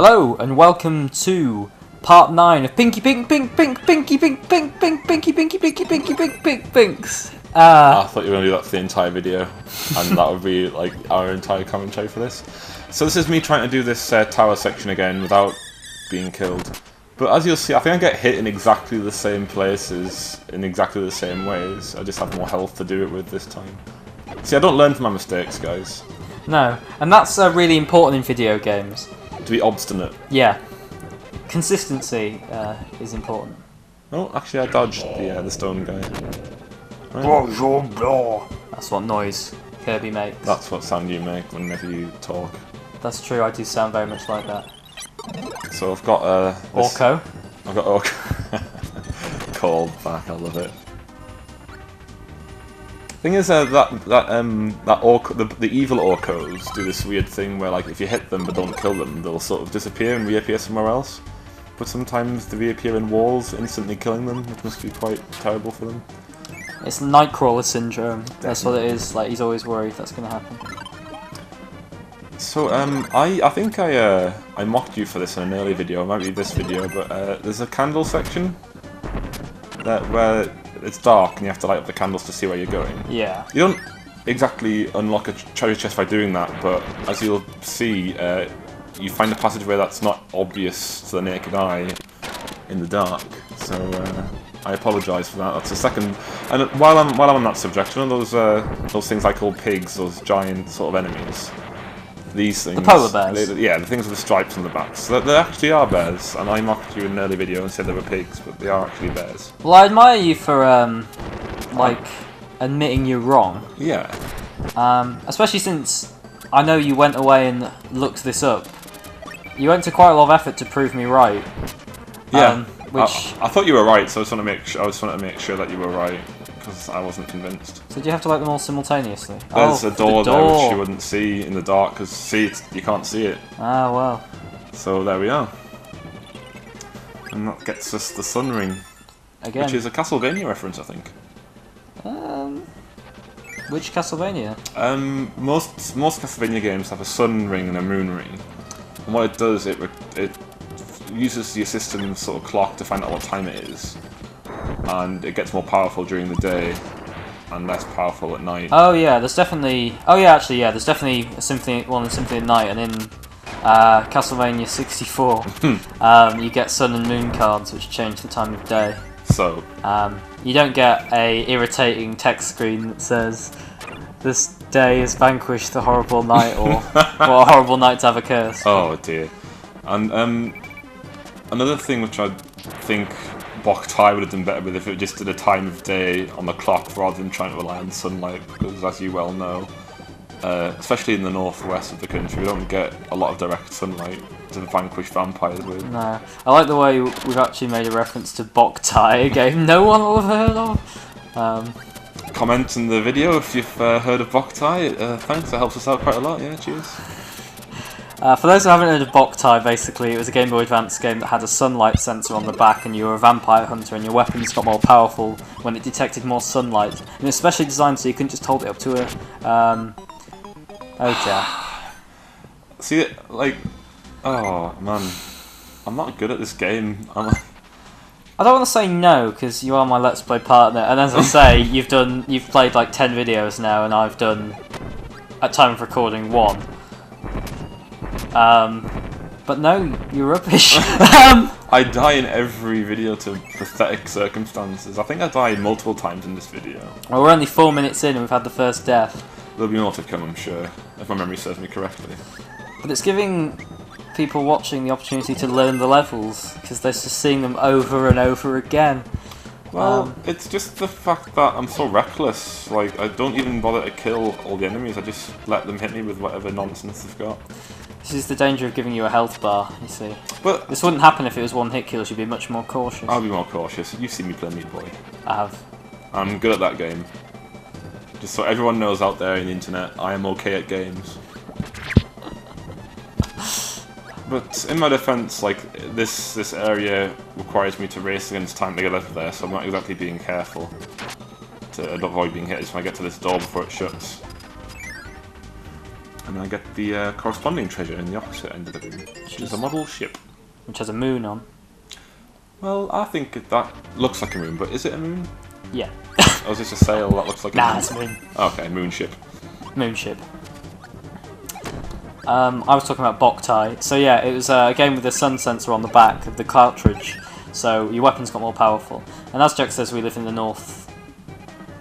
Hello and welcome to part 9 of Pinky Pink Pink Pink Pinky Pink Pink Pink Pinky Pinky Pinky Pinky Pink Pink Pinks. I thought you were going to do that for the entire video, and that would be like our entire commentary for this. So this is me trying to do this tower section again without being killed. But as you'll see, I think I get hit in exactly the same places, in exactly the same ways. I just have more health to do it with this time. See, I don't learn from my mistakes, guys. No, and that's really important in video games. To be obstinate. Yeah. Consistency is important. Oh, actually I dodged the stone guy. Right. That's what noise Kirby makes. That's what sound you make whenever you talk. That's true, I do sound very much like that. So I've got Orko. I've got Orko. Called back, I love it. Thing is, that Orko, the evil Orcos do this weird thing where, like, if you hit them but don't kill them, they'll sort of disappear and reappear somewhere else. But sometimes they reappear in walls, instantly killing them, which must be quite terrible for them. It's Nightcrawler syndrome. That's what it is. Like, he's always worried that's going to happen. So I think I mocked you for this in an early video, it might be this video, but there's a candle section where it's dark and you have to light up the candles to see where you're going. Yeah. You don't exactly unlock a treasure chest by doing that, but as you'll see, you find a passageway that's not obvious to the naked eye in the dark. So I apologise for that. That's the second. And while I'm on that subject, you know those things I call pigs, those giant sort of enemies. These things. The polar bears. Yeah, the things with the stripes on the backs. So they actually are bears, and I mocked you in an early video and said they were pigs, but they are actually bears. Well, I admire you for like admitting you're wrong. Yeah. Especially since I know you went away and looked this up. You went to quite a lot of effort to prove me right. Yeah. Which I thought you were right, so I just wanted to make sure that you were right, because I wasn't convinced. So do you have to light them all simultaneously? There's a door there which you wouldn't see in the dark, because you can't see it. Ah, well. So there we are. And that gets us the Sun Ring. Again. Which is a Castlevania reference, I think. Which Castlevania? Most Castlevania games have a Sun Ring and a Moon Ring. And what it does, it uses your system's sort of clock to find out what time it is. And it gets more powerful during the day and less powerful at night. Oh yeah, there's definitely... Oh yeah, actually, yeah, there's definitely a Symphony at Night, and in Castlevania 64, you get Sun and Moon cards, which change the time of day. So... you don't get a irritating text screen that says, "This day has vanquished the horrible night," or "What a horrible night to have a curse." Oh dear. And another thing which I think Boktai would have done better with if it just did a time of day on the clock rather than trying to rely on sunlight, because as you well know, especially in the northwest of the country, we don't get a lot of direct sunlight to vanquish vampires with. No. I like the way we've actually made a reference to Boktai, a game no one will have heard of. Comment in the video if you've heard of Boktai. Thanks, that helps us out quite a lot, yeah, cheers. For those who haven't heard of Boktai, basically it was a Game Boy Advance game that had a sunlight sensor on the back, and you were a vampire hunter and your weapons got more powerful when it detected more sunlight. And it was specially designed so you couldn't just hold it up to a... Oh dear. See, like... Oh, man. I'm not good at this game. I don't want to say no, because you are my Let's Play partner, and as I say, you've played like 10 videos now, and I've done, at time of recording, 1. But no, you're rubbish. I die in every video to pathetic circumstances. I think I died multiple times in this video. Well, we're only 4 minutes in and we've had the first death. There'll be more to come, I'm sure, if my memory serves me correctly. But it's giving people watching the opportunity to learn the levels, because they're just seeing them over and over again. Well, it's just the fact that I'm so reckless. Like, I don't even bother to kill all the enemies, I just let them hit me with whatever nonsense they've got. This is the danger of giving you a health bar, you see. But this wouldn't happen if it was one hit kills, you'd be much more cautious. I'll be more cautious. You've seen me play Meat Boy. I have. I'm good at that game. Just so everyone knows out there in the internet, I am okay at games. But in my defense, like, this area requires me to race against time to get out of there, so I'm not exactly being careful to avoid being hit. I just want to get to this door before it shuts. And I get the corresponding treasure in the opposite end of the room, which is a model ship. Which has a moon on. Well, I think that looks like a moon, but is it a moon? Yeah. Or is this a sail that looks like a moon? Nah, it's a moon. Okay, moon ship. Moon ship. I was talking about Boktai. So yeah, it was a game with a sun sensor on the back of the cartridge, so your weapons got more powerful. And as Jack says, we live in the north,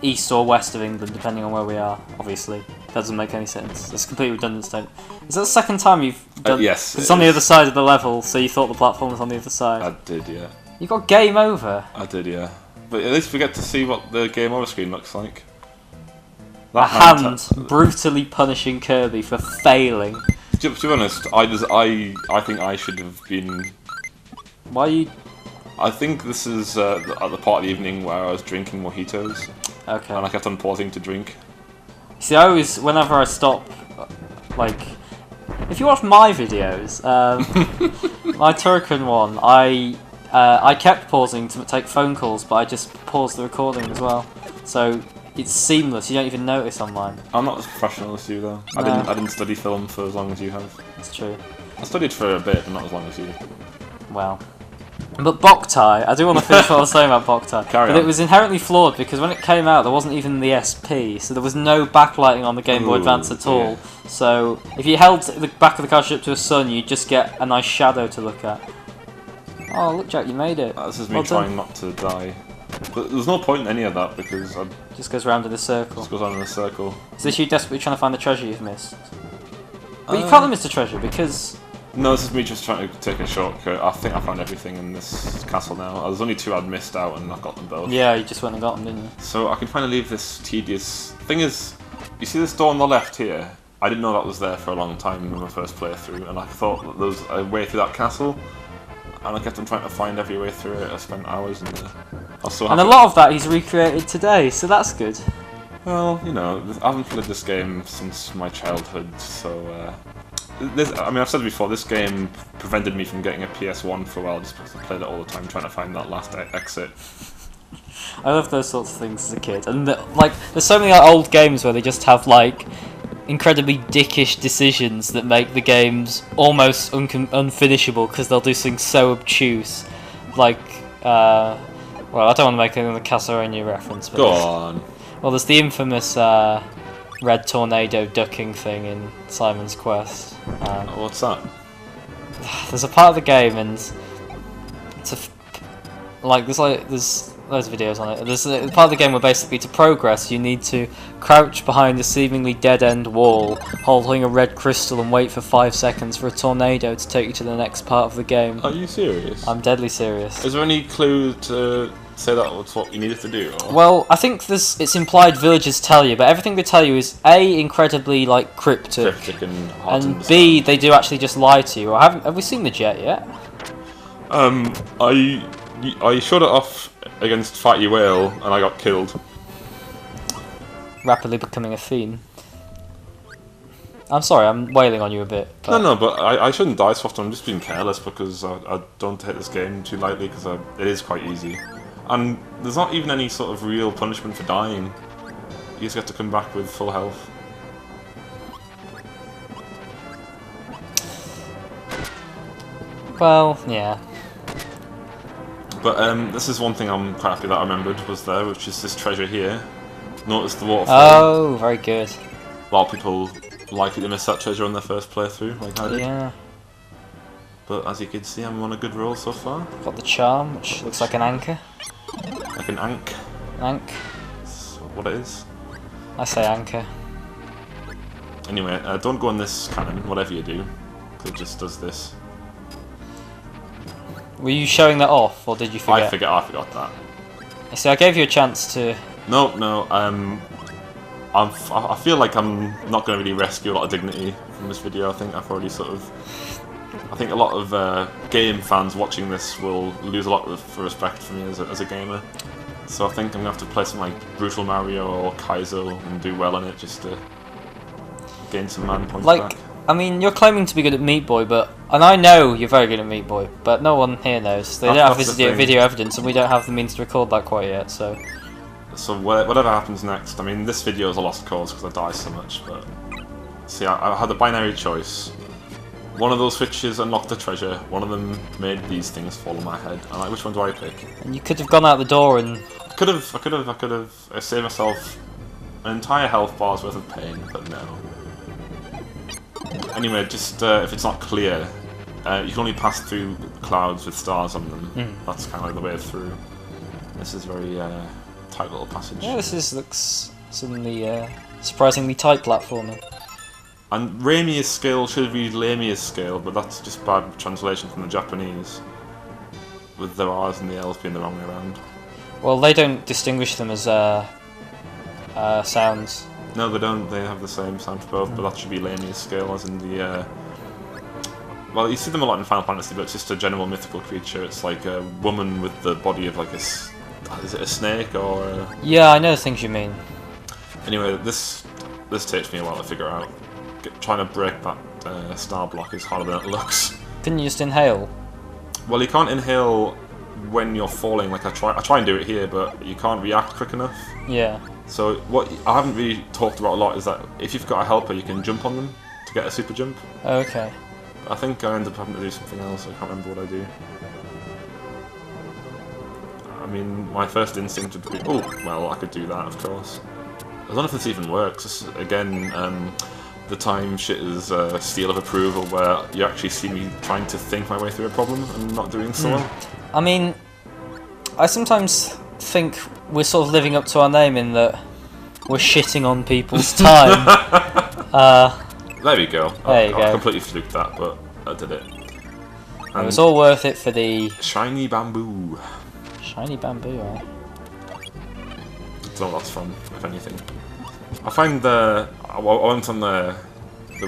east or west of England, depending on where we are, obviously. Doesn't make any sense. It's completely redundant statement. Is that the second time you've done... Yes. It's on the other side of the level, so you thought the platform was on the other side. I did, yeah. You got game over. I did, yeah. But at least we get to see what the game over screen looks like. A hand brutally punishing Kirby for failing. To be honest, I think I should have been... Why are you... I think this is at the part of the evening where I was drinking mojitos. Okay. And I kept on pausing to drink. See, I always, whenever I stop, like, if you watch my videos, my Turrican one, I kept pausing to take phone calls, but I just paused the recording as well. So it's seamless. You don't even notice on mine. I'm not as professional as you though. No. I didn't study film for as long as you have. That's true. I studied for a bit, but not as long as you. Well. But Boktai, I do want to finish what I was saying about Boktai. Carry but on. it was inherently flawed because when it came out, there wasn't even the SP, so there was no backlighting on the Game Boy Advance at all. Yeah. So if you held the back of the cartridge up to a sun, you'd just get a nice shadow to look at. Oh, look, Jack, you made it. This is me Well trying done. not to die. But there's no point in any of that because I Just goes round in a circle. just goes on in a circle. Is this you desperately trying to find the treasure you've missed? But you can't have missed the treasure because... No, this is me just trying to take a shortcut. I think I found everything in this castle now. There's only two I'd missed out and I've got them both. Yeah, you just went and got them, didn't you? So I can finally leave this tedious... Thing is, you see this door on the left here? I didn't know that was there for a long time in my first playthrough, and I thought that there was a way through that castle, and I kept on trying to find every way through it. I spent hours in there. I was so And a happy. lot of that he's recreated today, so that's good. Well, you know, I haven't played this game since my childhood, so... I mean, I've said it before, this game prevented me from getting a PS1 for a while just because I played it all the time trying to find that last exit. I love those sorts of things as a kid, and like, there's so many old games where they just have like incredibly dickish decisions that make the games almost unfinishable because they'll do something so obtuse, like, well, I don't want to make another Castlevania reference, but Go on. well, there's the infamous red tornado ducking thing in Simon's Quest. What's that? There's a part of the game, and it's there's loads of videos on it. There's a part of the game where basically to progress you need to crouch behind a seemingly dead-end wall, holding a red crystal and wait for 5 seconds for a tornado to take you to the next part of the game. Are you serious? I'm deadly serious. Is there any clue to say that was what you needed to do? Or? Well, I think it's implied villagers tell you, but everything they tell you is A, incredibly like cryptic, and hard to and understand. B, they do actually just lie to you. Have we seen the jet yet? I shot it off against Fighty Whale and I got killed. Rapidly becoming a fiend. I'm sorry, I'm wailing on you a bit. But No, but I shouldn't die so often. I'm just being careless because I don't take this game too lightly because it is quite easy. And there's not even any sort of real punishment for dying. You just get to come back with full health. Well, yeah. But this is one thing I'm quite happy that I remembered was there, which is this treasure here. Notice the waterfall. Oh, very good. A lot of people likely to miss that treasure on their first playthrough, like I did. Yeah. But as you can see, I'm on a good roll so far. Got the charm, which looks like an anchor. Like an ankh. Ank. That's what it is. I say anchor. Anyway, don't go on this cannon, whatever you do, because it just does this. Were you showing that off, or did you forget? I forgot that. You see, I gave you a chance to... No, I feel like I'm not going to really rescue a lot of dignity from this video. I think I've already sort of... I think a lot of game fans watching this will lose a lot of respect for me as a gamer. So I think I'm going to have to play some like Brutal Mario or Kaizo and do well on it just to gain some man points back. I mean, you're claiming to be good at Meat Boy, and I know you're very good at Meat Boy, but no one here knows. They don't have That's the video evidence, and we don't have the means to record that quite yet, so... So whatever happens next, I mean, this video is a lost cause because I die so much, but See, I had a binary choice. One of those switches unlocked the treasure, one of them made these things fall on my head. I'm like, which one do I pick? And you could have gone out the door and... I could have saved myself an entire health bar's worth of pain, but no. Anyway, just if it's not clear, you can only pass through clouds with stars on them. That's kind of like the way through. This is very tight little passage. Yeah, looks suddenly surprisingly tight platforming. And Raimi's scale should read Lamia's scale, but that's just bad translation from the Japanese, with their R's and the L's being the wrong way around. Well, they don't distinguish them as sounds. No, they don't. They have the same sound for both, but that should be Lamia's scale, as in the... Well, you see them a lot in Final Fantasy, but it's just a general mythical creature. It's like a woman with the body of like a... Is it a snake or... Yeah, I know the things you mean. Anyway, this takes me a while to figure out. Trying to break that star block is harder than it looks. Couldn't you just inhale? Well, you can't inhale when you're falling. Like I try and do it here, but you can't react quick enough. Yeah. So what I haven't really talked about a lot is that if you've got a helper, you can jump on them to get a super jump. Okay. I think I end up having to do something else. I can't remember what I do. I mean, my first instinct would be, oh, well, I could do that, of course. I don't know if this even works. This is, again, the Timeshitters seal of approval, where you actually see me trying to think my way through a problem and not doing so well. I mean, I sometimes think we're sort of living up to our name in that we're shitting on people's time. There we go. There you go. I completely fluked that, but I did it. And it was all worth it for the... Shiny bamboo. Shiny bamboo, right? That's all that's from, if anything. I find I went on the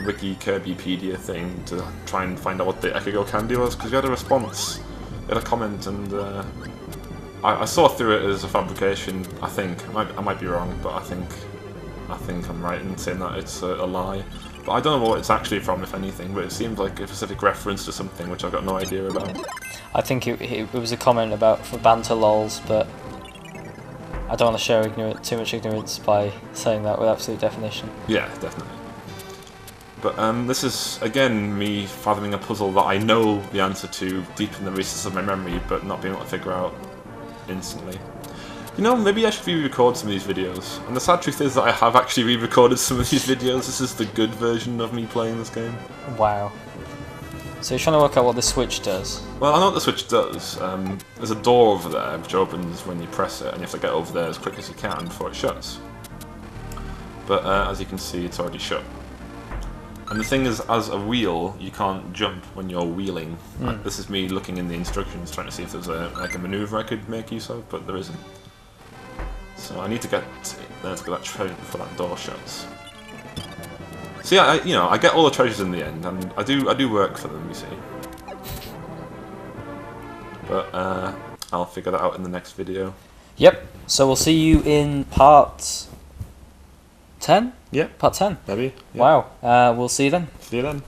Wiki Kirbypedia thing to try and find out what the Ekigo candy was, because we had a response, we had a comment, and I saw through it as a fabrication. I think I might be wrong, but I think I'm right in saying that it's a lie. But I don't know what it's actually from, if anything. But it seems like a specific reference to something which I've got no idea about. I think it was a comment about for banter lols, but I don't want to show too much ignorance by saying that with absolute definition. Yeah, definitely. But this is, again, me fathoming a puzzle that I know the answer to deep in the recesses of my memory, but not being able to figure out instantly. You know, maybe I should re-record some of these videos. And the sad truth is that I have actually re-recorded some of these videos. This is the good version of me playing this game. Wow. So you're trying to work out what the switch does? Well, I know what the switch does. There's a door over there which opens when you press it, and you have to get over there as quick as you can before it shuts. But as you can see, it's already shut. And the thing is, as a wheel, you can't jump when you're wheeling. This is me looking in the instructions, trying to see if there's a maneuver I could make use of, but there isn't. So I need to get there to get that treasure before that door shuts. So yeah, I get all the treasures in the end, and I do work for them, you see. But I'll figure that out in the next video. Yep. So we'll see you in part 10? Yep. Part 10? Maybe. Yep. Wow. We'll see you then. See you then.